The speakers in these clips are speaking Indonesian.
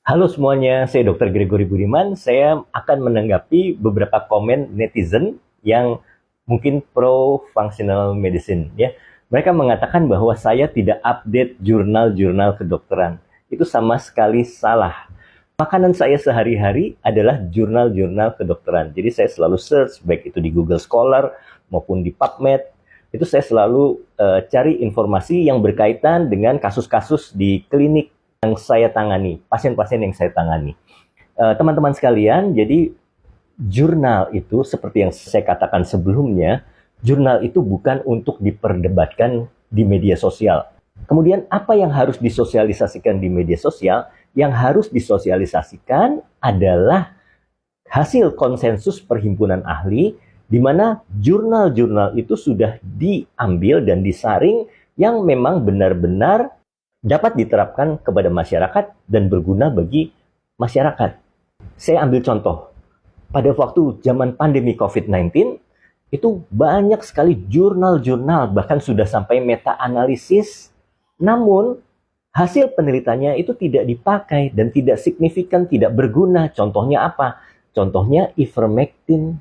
Halo semuanya, saya Dr. Gregory Budiman. Saya akan menanggapi beberapa komen netizen yang mungkin pro functional medicine. Ya, mereka mengatakan bahwa saya tidak update jurnal-jurnal kedokteran. Itu sama sekali salah. Makanan saya sehari-hari adalah jurnal-jurnal kedokteran. Jadi saya selalu search, baik itu di Google Scholar maupun di PubMed. Itu saya selalu cari informasi yang berkaitan dengan kasus-kasus di klinik yang saya tangani, pasien-pasien yang saya tangani. Teman-teman sekalian, jadi jurnal itu seperti yang saya katakan sebelumnya, jurnal itu bukan untuk diperdebatkan di media sosial. Kemudian apa yang harus disosialisasikan di media sosial? Yang harus disosialisasikan adalah hasil konsensus perhimpunan ahli, di mana jurnal-jurnal itu sudah diambil dan disaring yang memang benar-benar dapat diterapkan kepada masyarakat dan berguna bagi masyarakat. Saya ambil contoh, pada waktu zaman pandemi COVID-19, itu banyak sekali jurnal-jurnal, bahkan sudah sampai meta-analisis, namun hasil penelitiannya itu tidak dipakai dan tidak signifikan, tidak berguna. Contohnya apa? Contohnya ivermectin.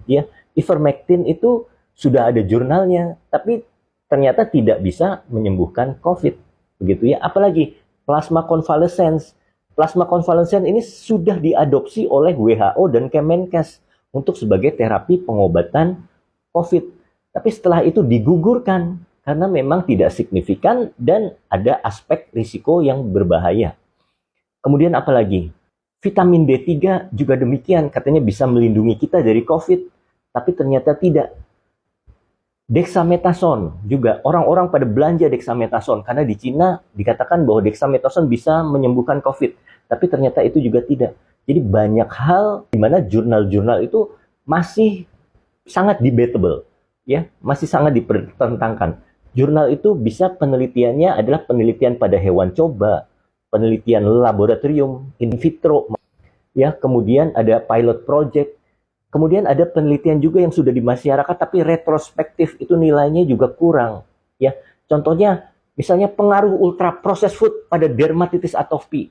Ya, ivermectin itu sudah ada jurnalnya, tapi ternyata tidak bisa menyembuhkan COVID. Begitu ya. Apalagi plasma convalescence. Plasma convalescence ini sudah diadopsi oleh WHO dan Kemenkes untuk sebagai terapi pengobatan COVID. Tapi setelah itu digugurkan karena memang tidak signifikan dan ada aspek risiko yang berbahaya. Kemudian apalagi? Vitamin D3 juga demikian, katanya bisa melindungi kita dari COVID, tapi ternyata tidak. Dexamethasone juga, orang-orang pada belanja dexamethasone karena di Cina dikatakan bahwa dexamethasone bisa menyembuhkan COVID, tapi ternyata itu juga tidak. Jadi banyak hal di mana jurnal-jurnal itu masih sangat debatable, ya, masih sangat dipertentangkan. Jurnal itu bisa penelitiannya adalah penelitian pada hewan coba, penelitian laboratorium, in vitro, ya, kemudian ada pilot project. Kemudian ada penelitian juga yang sudah di masyarakat tapi retrospektif, itu nilainya juga kurang, ya. Contohnya misalnya pengaruh ultra processed food pada dermatitis atopi.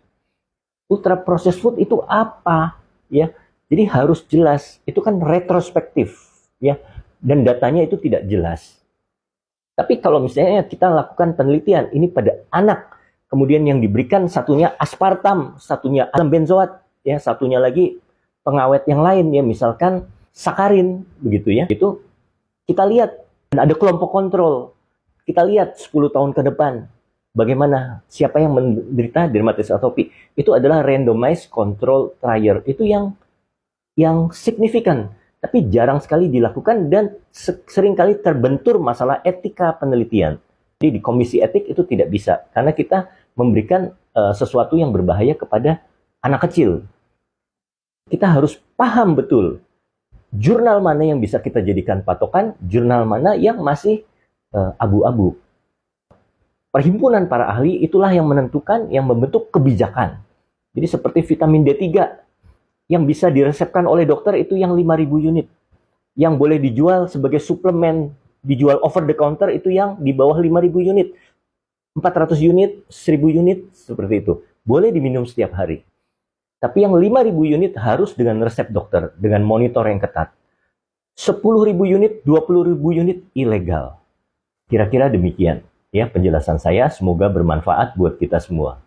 Ultra processed food itu apa, ya? Jadi harus jelas, itu kan retrospektif, ya. Dan datanya itu tidak jelas. Tapi kalau misalnya kita lakukan penelitian ini pada anak, kemudian yang diberikan satunya aspartam, satunya asam benzoat, ya, satunya lagi pengawet yang lain, ya, misalkan sakarin, begitu ya. Itu kita lihat, dan ada kelompok kontrol. Kita lihat 10 tahun ke depan bagaimana, siapa yang menderita dermatitis atopi. Itu adalah randomized control trial. Itu yang signifikan, tapi jarang sekali dilakukan dan seringkali terbentur masalah etika penelitian. Jadi di komisi etik itu tidak bisa karena kita memberikan sesuatu yang berbahaya kepada anak kecil. Kita harus paham betul jurnal mana yang bisa kita jadikan patokan, jurnal mana yang masih abu-abu. Perhimpunan para ahli itulah yang menentukan, yang membentuk kebijakan. Jadi seperti vitamin D3 yang bisa diresepkan oleh dokter itu yang 5.000 unit. Yang boleh dijual sebagai suplemen, dijual over the counter itu yang di bawah 5.000 unit. 400 unit, 1.000 unit, seperti itu. Boleh diminum setiap hari. Tapi yang 5.000 unit harus dengan resep dokter, dengan monitor yang ketat. 10.000 unit, 20.000 unit ilegal. Kira-kira demikian ya penjelasan saya, semoga bermanfaat buat kita semua.